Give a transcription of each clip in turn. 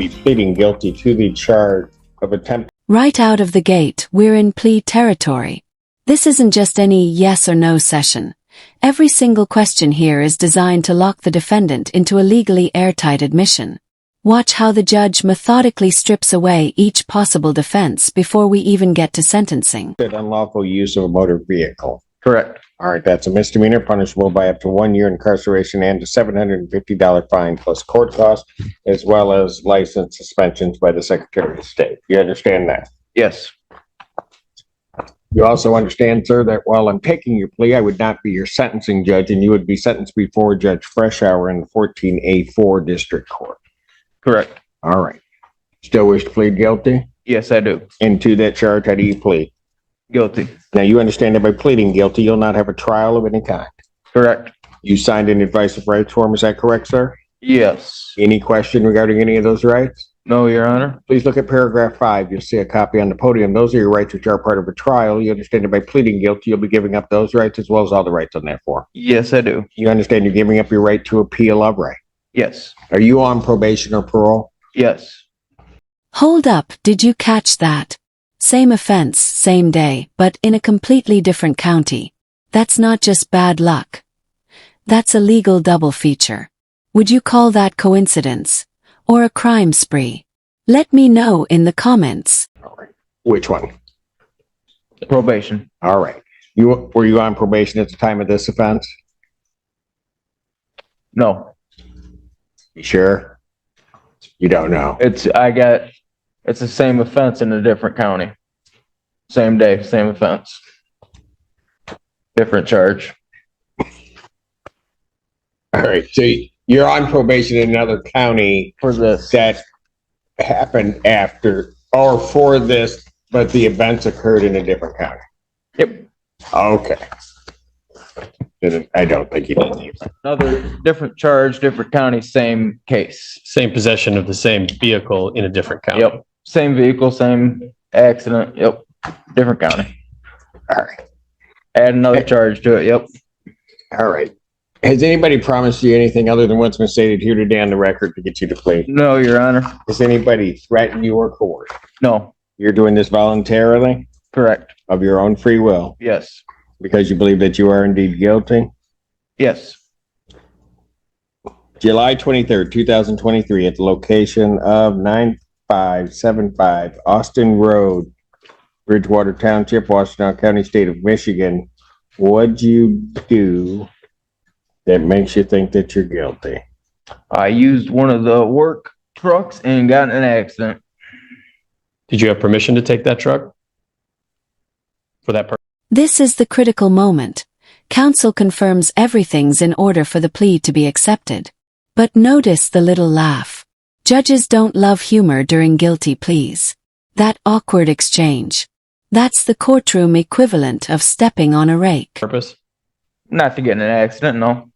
be pleading guilty to the charge of attempt. Right out of the gate, we're in plea territory. This isn't just any yes or no session. Every single question here is designed to lock the defendant into a legally airtight admission. Watch how the judge methodically strips away each possible defense before we even get to sentencing. Unlawful use of a motor vehicle. Correct. All right, that's a misdemeanor punishable by up to 1 year incarceration and a $750 fine plus court costs, as well as license suspensions by the Secretary of State. You understand that? Yes. You also understand, sir, that while I'm taking your plea, I would not be your sentencing judge, and you would be sentenced before Judge Freshour in the 14A4 District Court. Correct. All right. Still wish to plead guilty? Yes, I do. And to that charge, how do you plead? Guilty. Now, you understand that by pleading guilty, you'll not have a trial of any kind. Correct. You signed an advice of rights form, is that correct, sir? Yes. Any question regarding any of those rights? No, Your Honor. Please look at paragraph 5. You'll see a copy on the podium. Those are your rights which are part of a trial. You understand that by pleading guilty, you'll be giving up those rights as well as all the rights on that form. Yes, I do. You understand you're giving up your right to appeal of right. Yes. Are you on probation or parole? Yes. Hold up, did you catch that? Same offense, same day, but in a completely different county. That's not just bad luck. That's a legal double feature. Would you call that coincidence? Or a crime spree? Let me know in the comments. All right. Which one? Probation. All right. Were you on probation at the time of this offense? No. You sure? You don't know. It's the same offense in a different county. Same day, same offense. Different charge. All right. So you're on probation in another county For this. that happened after or for this, but the events occurred in a different county. Yep. Okay. Then I don't think you did. Another different charge, different county, same case. Same possession of the same vehicle in a different county. Yep. Same vehicle, same accident. Yep. Different county. All right. Add another charge to it. Yep. All right. Has anybody promised you anything other than what's been stated here today on the record to get you to plea? No, Your Honor. Has anybody threatened you or coerced? No. You're doing this voluntarily Correct. of your own free will Yes. because you believe that you are indeed guilty? Yes. July 23rd, 2023, at the location of 9575 Austin Road, Bridgewater Township, Washington County, State of Michigan. What'd you do that makes you think that you're guilty? I used one of the work trucks and got in an accident. Did you have permission to take that truck? For that purpose? This is the critical moment. Counsel confirms everything's in order for the plea to be accepted. But notice the little laugh. Judges don't love humor during guilty pleas. That awkward exchange. That's the courtroom equivalent of stepping on a rake. Purpose? Not to get in an accident, no.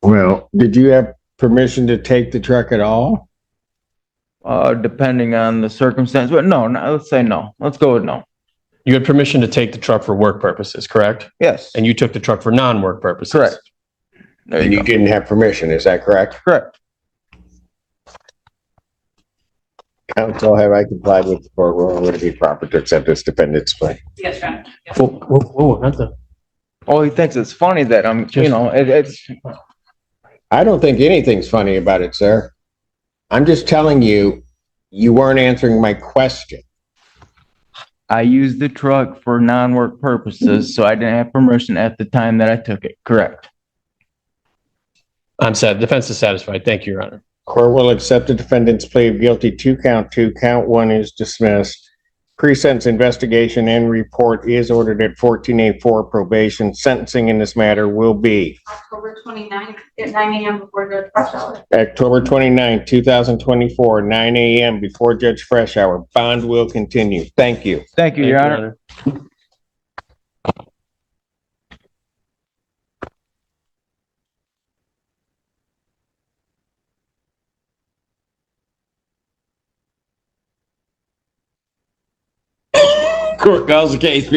Well, did you have permission to take the truck at all? Depending on the circumstance, but no, let's say no. Let's go with no. You had permission to take the truck for work purposes, correct? Yes. And you took the truck for non-work purposes? Correct. There And you you go. didn't have permission, is that correct? Correct. Counsel, have I complied with the court rule? Would it be proper to accept this defendant's plea? Yes, Your Honor. Yes. Whoa, not the... Oh, he thinks it's funny that it's I don't think anything's funny about it, sir. I'm just telling you, you weren't answering my question. I used the truck for non-work purposes, so I didn't have permission at the time that I took it. Correct. I'm sad. Defense is satisfied. Thank you, Your Honor. Court will accept the defendant's plea of guilty to count 2. Count 1 is dismissed. Pre-sentence investigation and report is ordered at 14A4 probation. Sentencing in this matter will be October 29th at 9 a.m. before Judge Freshour. October 29th, 2024, 9 a.m. before Judge Freshour. Bond will continue. Thank you. Thank you, Your Honor. Court calls the case.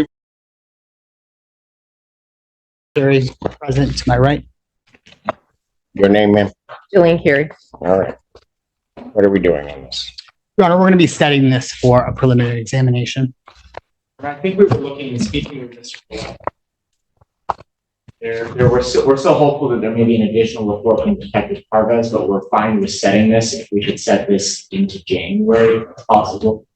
There is present to my right. Your name, ma'am? Jillian Carey. All right. What are we doing on this? Your Honor, we're going to be setting this for a preliminary examination. I think we were looking and speaking with Mr. Gavel. We're so hopeful that there may be an additional report from Detective Parvez, but we're fine with setting this if we could set this into January if possible.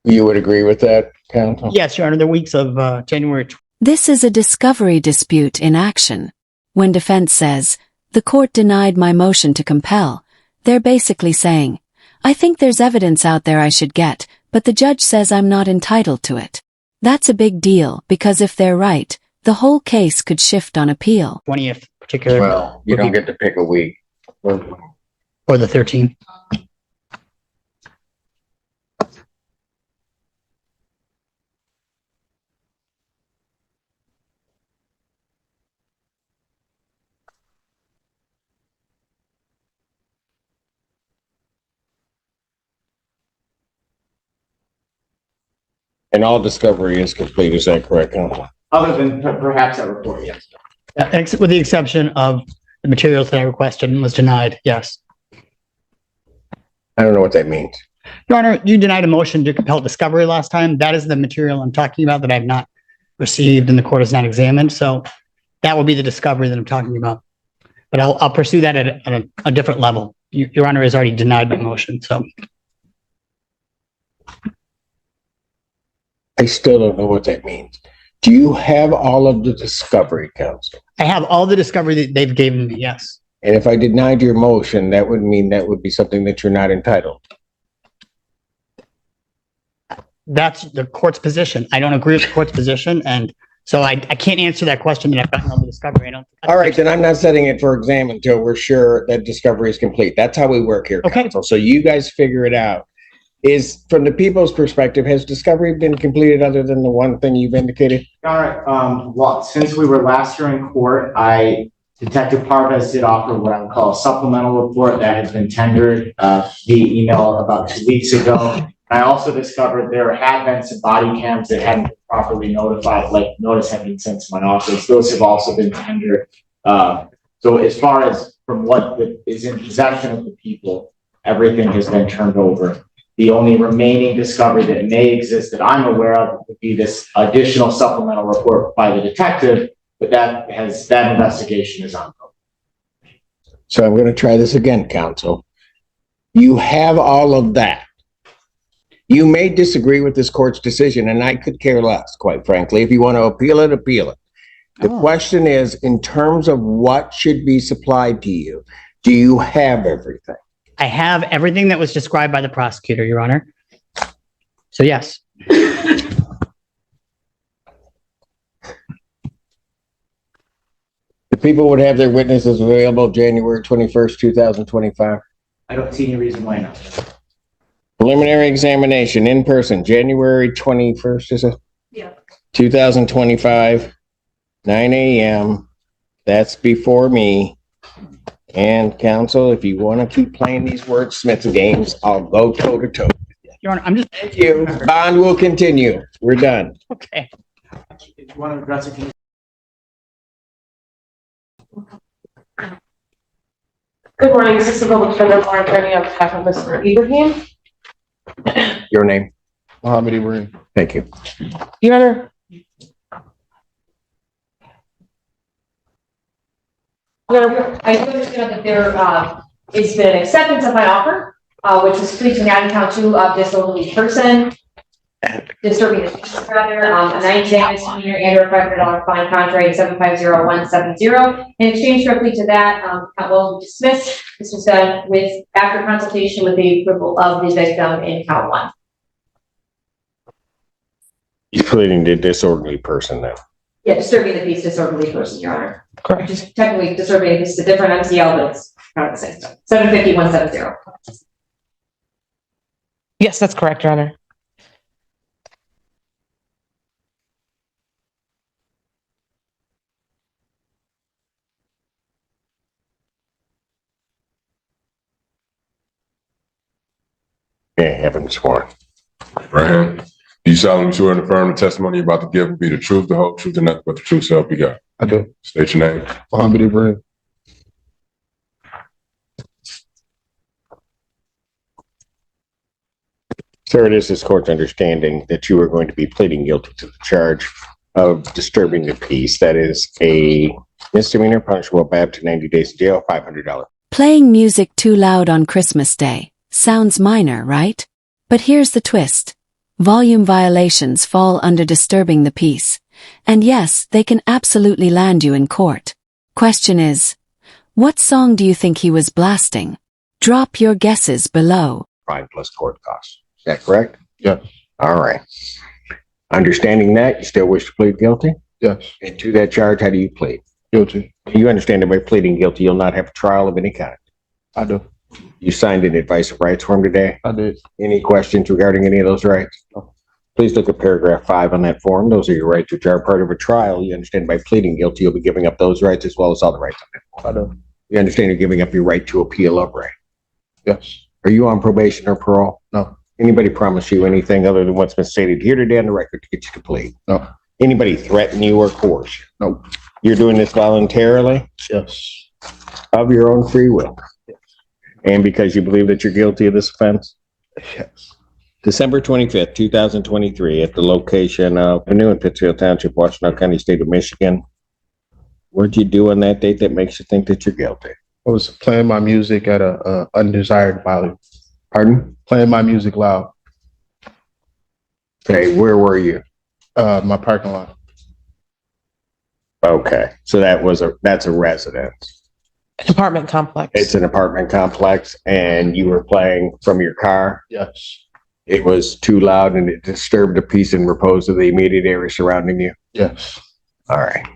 You would agree with that, counsel? Yes, Your Honor, the weeks of January. This is a discovery dispute in action. When defense says, the court denied my motion to compel, they're basically saying, I think there's evidence out there I should get, but the judge says I'm not entitled to it. That's a big deal because if they're right, the whole case could shift on appeal. 20th particular. Well, you don't get to pick a week. Or the 13th. And all discovery is complete, is that correct, counsel? Other than perhaps that report, yes. With the exception of the materials that I requested and was denied, yes. I don't know what that means. Your Honor, you denied a motion to compel discovery last time. That is the material I'm talking about that I've not received and the court has not examined. So that will be the discovery that I'm talking about. But I'll pursue that at a different level. Your Honor has already denied my motion, so. I still don't know what that means. Do you have all of the discovery, counsel? I have all the discovery that they've given me, yes. And if I denied your motion, that would mean that would be something that you're not entitled. That's the court's position. I don't agree with the court's position, and so I can't answer that question that I've gotten all the discovery. All right, then I'm not setting it for exam until we're sure that discovery is complete. That's how we work here, Okay. counsel. So you guys figure it out. Is, from the people's perspective, has discovery been completed other than the one thing you've indicated? All right, well, since we were last here in court, Detective Parvez did offer what I would call a supplemental report that has been tendered via email about 2 weeks ago. I also discovered there have been some body cams that hadn't been properly notified, like notice had been sent to my office. Those have also been tendered. So as far as from what is in possession of the people, everything has been turned over. The only remaining discovery that may exist that I'm aware of would be this additional supplemental report by the detective, but that investigation is ongoing. So I'm going to try this again, counsel. You have all of that. You may disagree with this court's decision, and I could care less, quite frankly. If you want to appeal it, appeal it. The question is, in terms of what should be supplied to you, do you have everything? I have everything that was described by the prosecutor, Your Honor. So yes. The people would have their witnesses available January 21st, 2025. I don't see any reason why not. Preliminary examination in person, January 21st, is it? Yeah. 2025, 9 a.m. That's before me. And counsel, if you want to keep playing these wordsmith games, I'll go toe to toe. Your Honor, I'm just. Thank you. Bond will continue. We're done. Okay. If you want to address it, can you- Good morning, Assistant Public Defender Lauren Attorney on behalf of Mr. Ibrahim. Your name? Mohammed Ibrahim. Thank you. Your Honor. I understand that there has been an acceptance of my offer, which is pleading not count two of disorderly person, disturbing the peace rather, a 90-day misdemeanor and a $500 fine contrary 750170. In exchange directly to that, count will dismiss. This was done with after consultation with the approval of the victim in count one. He's pleading to disorderly person now. Yeah, disturbing the peace, disorderly person, Your Honor. Correct. Just technically disturbing the peace, a different MCL, but it's kind of the same stuff. 750170. Yes, that's correct, Your Honor. Yeah, have him sworn. Right. Do you solemnly swear and affirm the testimony you're about to give will be the truth, the whole truth, and nothing but the truth, so help you God? I do. State your name. Muhammad Ibrahim. Sir, it is this court's understanding that you are going to be pleading guilty to the charge of disturbing the peace. That is a misdemeanor punishable by up to 90 days in jail, $500. Playing music too loud on Christmas Day. Sounds minor, right? But here's the twist. Volume violations fall under disturbing the peace. And yes, they can absolutely land you in court. Question is, what song do you think he was blasting? Drop your guesses below. Fine plus court costs. Is that correct? Yes. All right. Understanding that, you still wish to plead guilty? Yes. And to that charge, how do you plead? Guilty. You understand that by pleading guilty, you'll not have a trial of any kind. I do. You signed an advice of rights form today. I did. Any questions regarding any of those rights? No. Please look at paragraph 5 on that form. Those are your rights which are part of a trial. You understand by pleading guilty, you'll be giving up those rights as well as all the rights on that form. I do. You understand you're giving up your right to appeal of right. Yes. Are you on probation or parole? No. Anybody promise you anything other than what's been stated here today on the record to get you to plead? No. Anybody threaten you or coerce you? No. You're doing this voluntarily Yes. of your own free will? And because you believe that you're guilty of this offense? Yes. December 25th, 2023, at the location of New in Pittsfield Township, Washington County, State of Michigan. What'd you do on that date that makes you think that you're guilty? I was playing my music at a undesired volume. Pardon? Playing my music loud. Okay, where were you? My parking lot. Okay, so that's a residence. Apartment complex. It's an apartment complex, and you were playing from your car. Yes. It was too loud and it disturbed the peace and repose of the immediate area surrounding you. Yes. All right.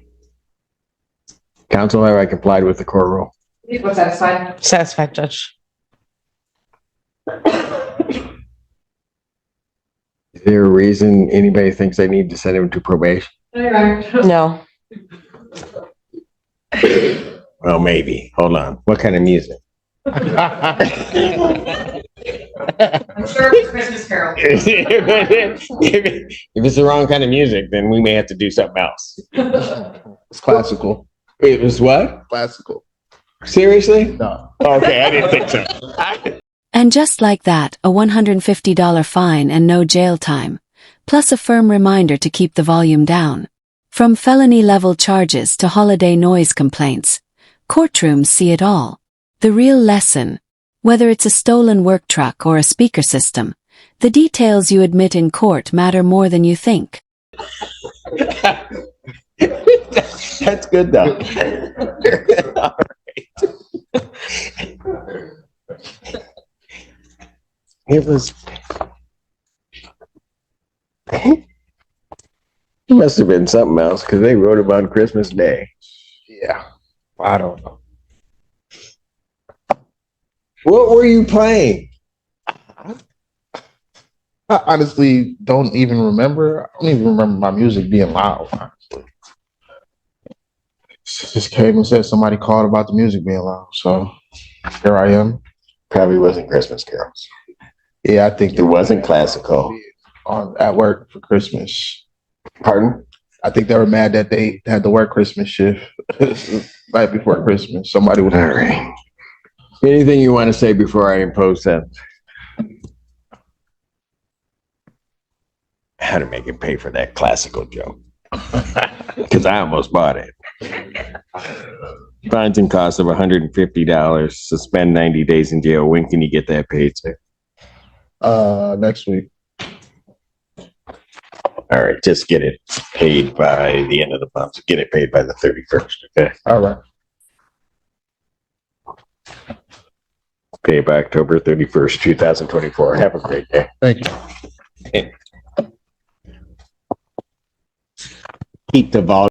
Counsel, have I complied with the court rule? What's satisfied? Satisfied, Judge. Is there a reason anybody thinks they need to send him to probation? No. Well, maybe. Hold on. What kind of music? I'm sure it's Christmas Carol. if it's the wrong kind of music, then we may have to do something else. It's classical. It was what? Classical. Seriously? No. Okay, I didn't think so. And just like that, a $150 fine and no jail time, plus a firm reminder to keep the volume down. From felony-level charges to holiday noise complaints, courtrooms see it all. The real lesson, whether it's a stolen work truck or a speaker system, the details you admit in court matter more than you think. That's good, though. All right. It was... It must have been something else, because they wrote about Christmas Day. Yeah. I don't know. What were you playing? I honestly don't even remember. I don't even remember my music being loud, honestly. Just came and said somebody called about the music being loud. So here I am. Probably wasn't Christmas carols. Yeah, I think It wasn't classical. at work for Christmas. Pardon? I think they were mad that they had to work Christmas shift right before Christmas. Somebody was All right. Anything you want to say before I impose sentence? How to make him pay for that classical joke. Because I almost bought it. Fines and costs of $150. Suspend 90 days in jail. When can you get that paid, sir? Next week. All right, just get it paid by the end of the month. Get it paid by the 31st, okay? All right. Pay by October 31st, 2024. Have a great day. Thank you. Keep the volume.